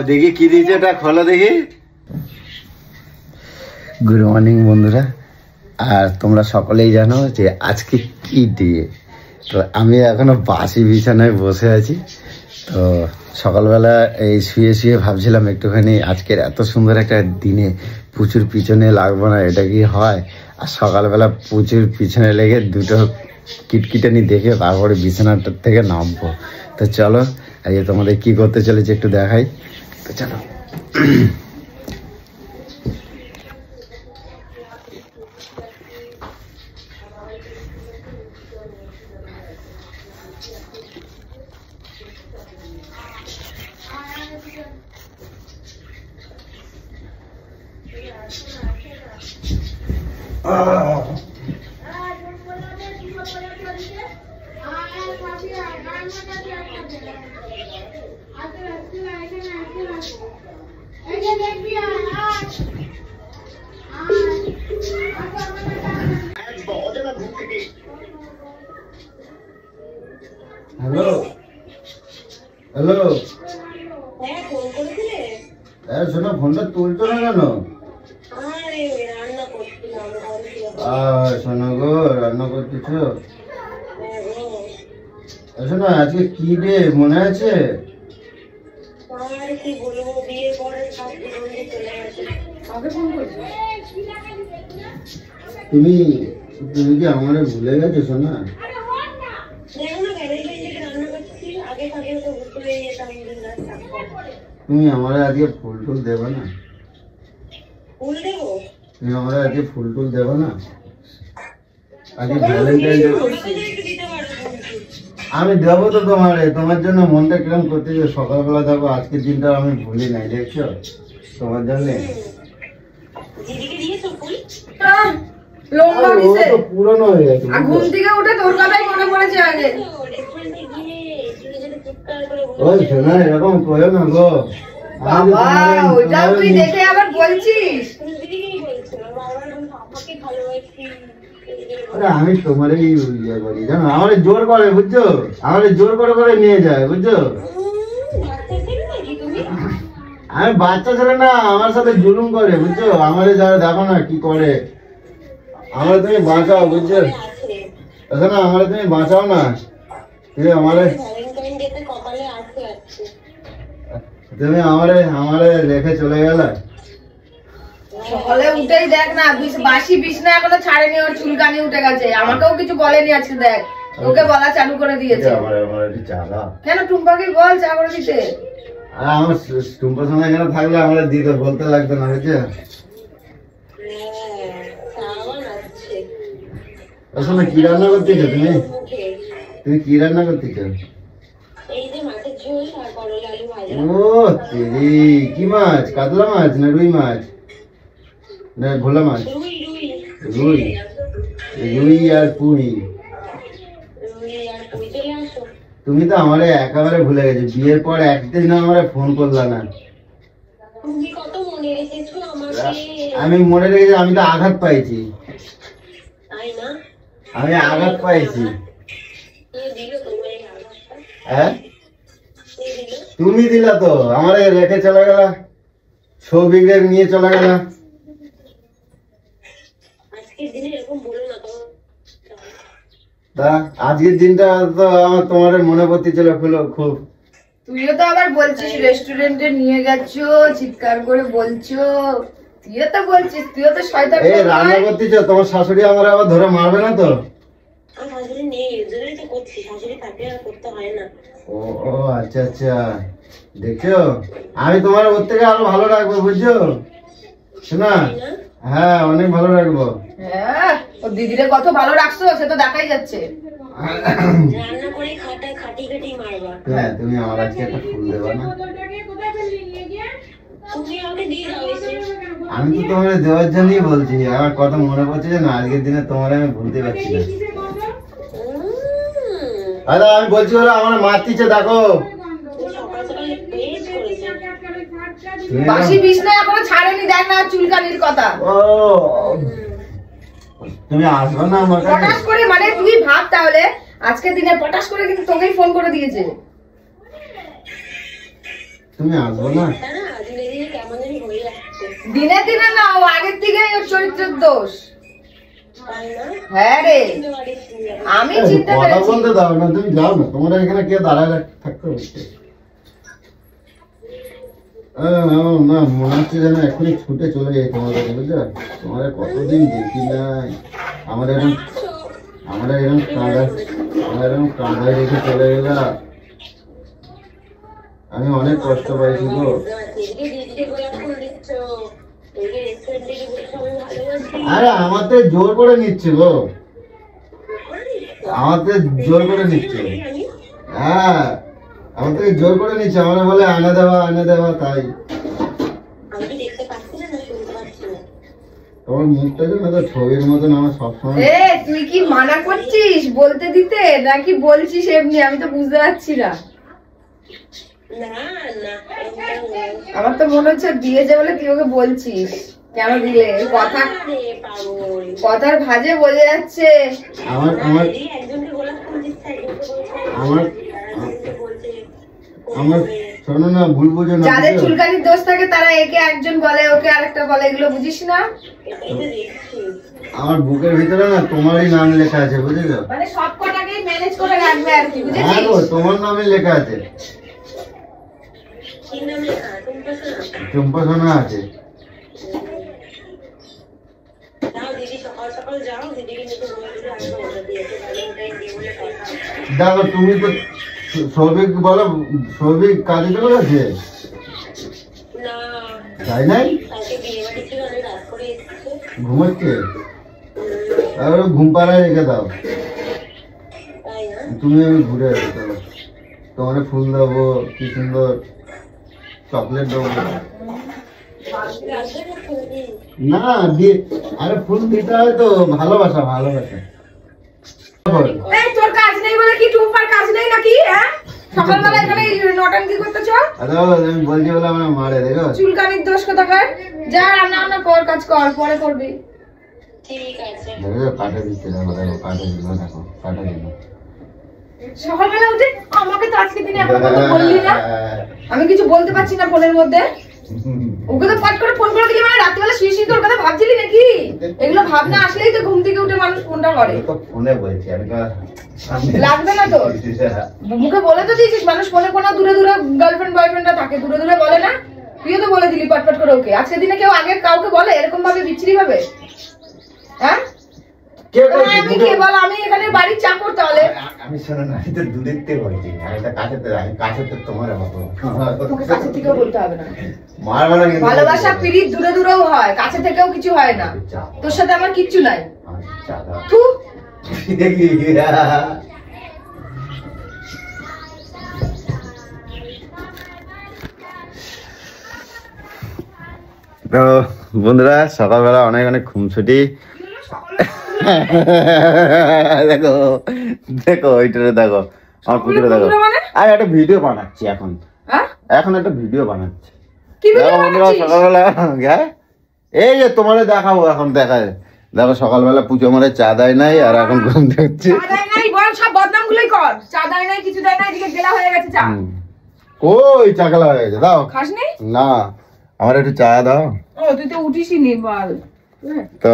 দেখি কি দিয়েছে এটা, খোলো দেখি। গুড মর্নিং বন্ধুরা, আর তোমরা সকলেই জানো যে আজকে কি ডে। তো আমি এখনো বাসি বিছানায় বসে আছি। তো সকালবেলা এই শুয়ে শুয়ে ভাবছিলাম একটুখানি আজকের এত সুন্দর একটা দিনে প্রচুর পিছনে লাগবো না, এটা কি হয়? আর সকালবেলা প্রচুর পিছনে লেগে দুটো কিটকিটানি দেখে তারপরে বিছানাটার থেকে নামবো। তো চলো আজকে তোমাদের কি করতে চলেছে একটু দেখাই। তো চলো। হ্যালো হ্যালো, শোনো ফোনটা তুলছো না কেন? শোনো গো, রান্না করতেছো? শোনো আজকে কি ডে মনে আছে? তুমি তুমি কি আমার ভুলে গেছো সোনা? তুমি আমার আজকে ফুল টুল দেবে না? তুমি আমার আজকে ফুল টুল দেবে না? আজকে ভ্যালেন্টাইন ডে। আমি দেবো তো তোমার জন্য। মনটা কিরম করতে যে সকালবেলা যাবো, আজকের দিনটা আমি ভুলি নাই, দেখছো তোমার জন্য। পুরনো হয়ে গেছে। ঘুম থেকে উঠে তোর কথাই মনে পড়েছে আগে। ওই শোনা, এরকম করো না গো। ওইটা তুই দেখে আবার বলছিস? আমি তোমারই ইয়ে করি জানো, আমার জোর করে বুঝছো, আমার জোর করে করে নিয়ে যায় বুঝছো। আমি বাচ্চা ছেলে না, আমার সাথে জুলুম করে বুঝছো। আমারে যারা দেখো না কি করে, আমার তুমি বাঁচাও বুঝছো। না আমার তুমি বাঁচাও না, তুমি আমারে আমারে রেখে চলে গেলে। সকালে উঠেই দেখ না, বাসি বিছনা এখনো ছাড়েনি, ওর চুলকানি উঠে গেছে। আমাকেও কিছু বলেনি আজকে, দেখ ওকে বলা চালু করে দিয়েছে। কেন টুম্পাকে বল চা করে দিতে। আমার টুম্পার সঙ্গে এখানে থাকলে আমার দিতে বলতে লাগতো না বুঝছো। আসলে কি রান্না করতেছো তুমি? তুমি কি রান্না করতেছো? ও তেরি, কি মাছ? কাতলা মাছ না রুই মাছ না ভোলা মাছ? রুই, রুই আর পুঁই। তুমি তো আমারে একেবারে ভুলে গেছো। বিয়ের পর একদিন আমারে ফোন করলা না। আমি মনে রেখেছি, আমি তো আঘাত পাইছি। আমি আঘাত পাইছি। হ্যাঁ তুমি দিলা তো, আমারে রেখে চলে গেলা, সৌভিকরে নিয়ে চলে গেলা। আজকের দিনটা তো আমার তোমার মনে পড়তে ছিল খুব। তুইও তো আবার বলছিস রেস্টুরেন্টে নিয়ে গেছো, চিৎকার করে বলছো। তুইও তো বলছিস, তুইও তো শয়তান। এই রান্না করতেছ, তোমার শাশুড়ি আমার আবার ধরে মারবে না তো? ও আচ্ছা আচ্ছা, দেখছো আমি তোমার ওর থেকে আরো ভালো রাখবো বুঝছো শোনা। হ্যাঁ অনেক ভালো রাখবো। হ্যাঁ ও দিদিরে কত ভালো রাখছো সে তো দেখাই যাচ্ছে। হ্যাঁ তুমি আমার আজকে একটা ফুল দেবা না? আমি তো তোমার দেওয়ার জন্যই বলছি। আমার কথা মনে পড়ছে যে না, আজকের দিনে তোমার আমি ভুলতে পারছি না। আরে আমি বলছি ওরা আমার মারতিছে দেখো। বাসি বিছনা এখনো ছাড়েনি, দেখ না চুলকানির কথা। ও তুমি আসবে না আমার কাছে হঠাৎ করে? মানে তুই ভাব তাহলে আজকে দিনে পটাশ করে কিন্তু তোকেই ফোন করে দিয়েছে। তুমি আসবো না? দিনে দিনে না, ও আগের থেকেই ওর চরিত্রের দোষ। হ্যাঁ রে, আমি চিন্তা কথা করেছি। বলতে দাও না, তুমি যাও না, তোমার এখানে কে দাঁড়ায় থাকতে হচ্ছে? না মনে হচ্ছে যেন এখনই ছুটে চলে যাই তোমাদের, বুঝলে? তোমার কতদিন দেখি নাই, আমাদের এরকম কাঁদায় রেখে চলে গেলা। আমি অনেক কষ্ট পাইছি গো। আরে আমাদের জোর করে নিচ্ছে গো, আমাদের জোর করে নিচ্ছে। হ্যাঁ, আমাদের জোর করে নিচ্ছে, আমরা বলে আনে দেওয়া তাই। তোমার মুখটা যেন তো ছবির মতন আমার সবসময়। তুই কি মানা করছিস বলতে দিতে, নাকি বলছিস এমনি? আমি তো বুঝতে পারছি না। আমার তো মনে হচ্ছে দিয়েছে বলে তুই ওকে বলছিস। কেন দিলে? কথার ভাজে বোঝা যাচ্ছে। আমার শোনো না, ভুল বুঝো না। যাদের চুলকানির দোষ থাকে তারা একে একজন বলে, ওকে আরেকটা বলে, এগুলো বুঝিস না? আমার বুকের ভিতরে না তোমারই নাম লেখা আছে, বুঝেছো? মানে সব কটাকেই ম্যানেজ করে রাখবে আর কি, বুঝেছিস? হ্যাঁ গো, তোমার নামই লেখা আছে। টুম্পা সোনা আছে। দেখো তুমি তো সৌভিক বলো, সৌভিক কাজে চলে গেছে? তাই নাই, ঘুমাচ্ছে। ঘুম পাড়ায় রেখে দাও তুমি, আমি ঘুরে আসি। চলো, তোমার ফুল দেবো, কি সুন্দর চকলেট দেবো। না দিয়ে, আরে ফুল দিতে হয় তো, ভালোবাসা। তোর কাজ নেই বলে কি টুম্পার কাজ নেই নাকি? সকালবেলা এখানে নটাঙ্কি করতেছ? আমি বলছি বলে আমার মারে দেখো। চুলকানির দোষ কোথাকার। যা রান্না কর, কাজ কর, পরে করবি। ঠিক আছে। দেখো কাটা দিচ্ছে, দেখো কাটা দিল। সকালবেলা উঠে আমাকে তো আজকে দিনে এখন কথা বললি না। আমি কিছু বলতে পারছি না ফোনের মধ্যে। ওকে তো ফট করে ফোন করে দিলি, মানে রাত্রিবেলা শুয়ে তোর কথা ভাবছিলি নাকি? এগুলো ভাবনা আসলেই তো ঘুম থেকে উঠে মানুষ ফোনটা করে। ফোনে বলছি আমি, লাগবে না তোর মুখে বলে তো দিয়েছিস, মানুষ ফোনে দূরে গার্লফ্রেন্ড বয়ফ্রেন্ডরা থাকে, দূরে বলে না? তুইও তো বলে দিলি পটপট করে ওকে। আজকের দিনে কেউ আগে কাউকে বলে এরকম ভাবে, বিচ্ছিরি ভাবে? হ্যাঁ, আমি কে বল? আমি এখানে বাড়ির চাকর। তাহলে আমি শোনো না, আমি তো দূরের থেকে বলছি, আমি কাছে তোমার কাছে থেকেও বলতে হবে না। ভালোবাসা পিরিত দূরে দূরেও হয়, কাছে থেকেও কিছু হয় না। তোর সাথে আমার কিচ্ছু নাই। তু তো বন্ধুরা, সকালবেলা অনেক অনেক খুনছুটি। দেখো দেখো ওইটারে দেখো, আমার পুকুরে দেখো। আমি একটা ভিডিও বানাচ্ছি এখন একটা ভিডিও বানাচ্ছি। সকালবেলা এই যে তোমারে দেখাবো, এখন দেখায় দেখো সকালবেলা পুজো মারে চা দেয় নাই, আর এখন ঘুম দেখছি। কই চা খেলা হয়ে গেছে? দাও না, আমার একটু চা দাও। তুই তো উঠিসনি বল। তো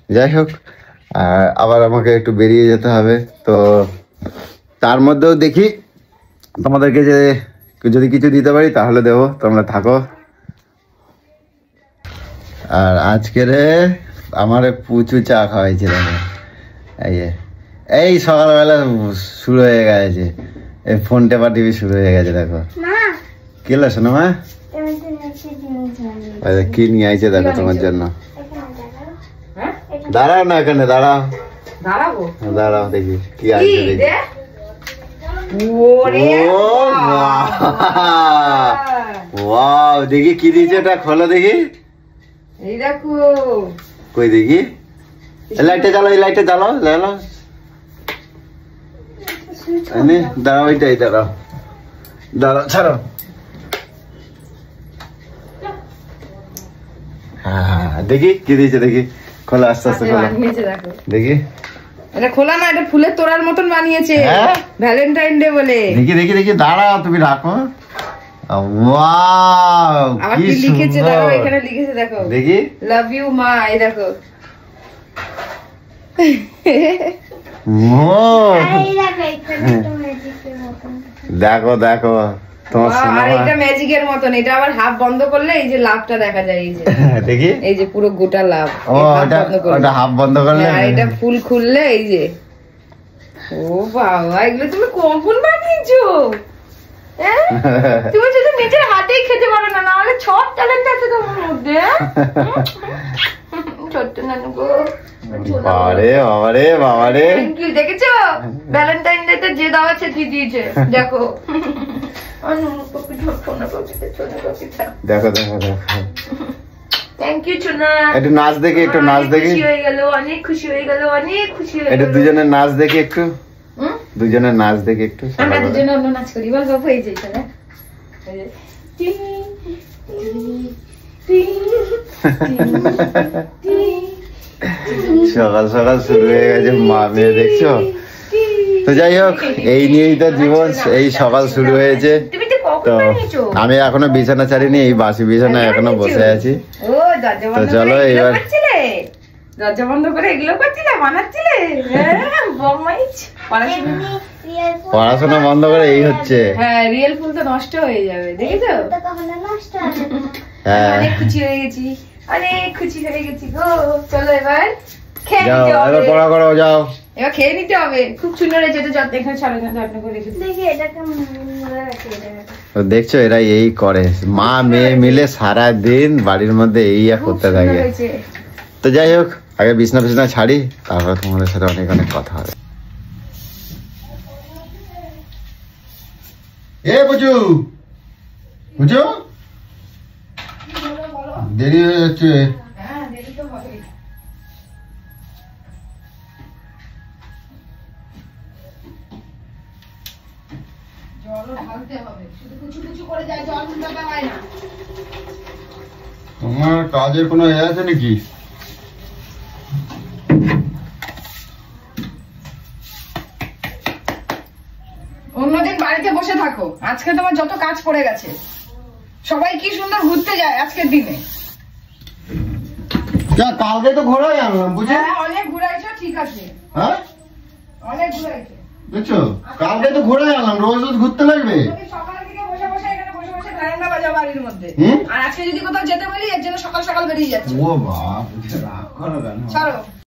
যাই হোক, আবার আমাকে একটু বেরিয়ে যেতে হবে। তো তার মধ্যেও দেখি তোমাদেরকে যে যদি কিছু দিতে পারি তাহলে দেবো, তোমরা থাকো। আর আজকের আমার প্রচুর চা খাওয়াইছে দেখো। এই সকালবেলা শুরু হয়ে গেছে, এই ফোন টেপা টিভি শুরু হয়ে গেছে। দেখো কি হলো শোনো মা, কি নিয়ে আইছে দেখো তোমার জন্য। দাঁড়াও না, এখানে দাঁড়াও, দাঁড়াও দেখি কি আছে। দেখি কি দিয়েছে, এটা খোলো দেখি। এই দেখো, কই দেখি, লাইটটা জ্বালো, এই লাইটটা জ্বালো, জ্বালো। দাঁড়াও, এইটাই দাঁড়াও, দাঁড়াও, ছাড়ো। হ্যাঁ দেখি কি দিয়েছে, দেখি খোলো, আস্তে আস্তে খোলো দেখি। এটা খোলা না, এটা ফুলের তোড়ার মতন বানিয়েছে ভ্যালেন্টাইন ডে বলে। দেখি দেখি দেখি, দাঁড়াও তুমি রাখো। ওয়াও, আবার কি কি লিখেছে সুন্দর। দেখো, এখানে লিখেছে দেখো, দেখি। লাভ ইউ মা। এই দেখো, দেখো দেখো তোমার সোনা। আর এটা ম্যাজিকের মতন, এটা আবার হাফ বন্ধ করলে এই যে লাভটা দেখা যায়, এই যে দেখি, এই যে পুরো গোটা লাভ। ও ওটা হাফ বন্ধ করলে, আর এটা ফুল খুললে এই যে। ও বাবা, এগুলো তুমি কখন বানিয়েছো? তুমি শুধু নিজের হাতেই খেতে পারো না, নাহলে সব ট্যালেন্ট আছে তোমার মধ্যে। ছোট্ট নানু গো, বাবারে বাবারে বাবারে, থ্যাংক ইউ। দেখেছো ভ্যালেন্টাইন ডে তে যে দাওয়া ছেড়ে দিয়েছে, দেখো। দেখো দেখো দেখো, থ্যাংক ইউ সোনা। একটু নাচ দেখি, একটু নাচ দেখি। খুশি হয়ে গেল, অনেক খুশি হয়ে গেল, অনেক খুশি হয়ে একটু গেল। দুজনের নাচ দেখি, একটু দুজনের নাচ দেখি একটু। আমরা দুজনে অন্য নাচ করি, বল বাবু। এই যে এখানে সকাল সকাল শুরু হয়ে গেছে, মা মেয়ে দেখছো তো। যাই হোক, এই নিয়েই তো জীবন, এই সকাল শুরু হয়েছে। তো আমি এখনো বিছানা ছাড়িনি, এই বাসি বিছানায় এখনো বসে আছি। তো চলো এবার দরজা বন্ধ করে এগুলো করছিলে, বানাচ্ছিলে। পড়াশোনা বন্ধ করে এই হচ্ছে। হ্যাঁ, রিয়েল ফুল তো নষ্ট হয়ে যাবে, দেখেছো? হ্যাঁ, অনেক খুশি হয়ে গেছি, অনেক খুশি হয়ে গেছি গো। চলো এবার খেয়ে যাও নিতে এবার হবে। পড়া করো, যাও এবার খেয়ে নিতে হবে। খুব সুন্দর হয়েছে, এটা যত্ন এখানে ছাড়ো, যত্ন করে রেখেছি। তো দেখছো এরা এই করে, মা মেয়ে মিলে সারা দিন বাড়ির মধ্যে এই করতে থাকে। তো যাই হোক, আগে বিছনা বিছনা ছাড়ি, তারপর তোমাদের সাথে অনেক অনেক কথা হবে। এ বুঝু বুঝু, দেরি হয়ে যাচ্ছে। তোমার কাজের কোনো এ আছে নাকি? অন্যদিন বাড়িতে বসে থাকো, আজকে তোমার যত কাজ পড়ে গেছে। সবাই কি সুন্দর ঘুরতে যায় আজকের দিনে। কালকে তো ঘোরাই আনলাম, বুঝে। হ্যাঁ, অনেক ঘুরাইছো, ঠিক আছে। হ্যাঁ, অনেক ঘুরাইছো, দেখছো কালকে তো ঘোরাই আনলাম, রোজ রোজ ঘুরতে লাগবে। সকাল থেকে বসে বসে এখানে বসে বসে ধারণা বাজা বাড়ির মধ্যে। হুম? আর আজকে যদি কোথাও যেতে বলি, এর জন্য সকাল সকাল বেরিয়ে যাচ্ছে। ও বাবা, রাগ করো কেন? ছাড়ো।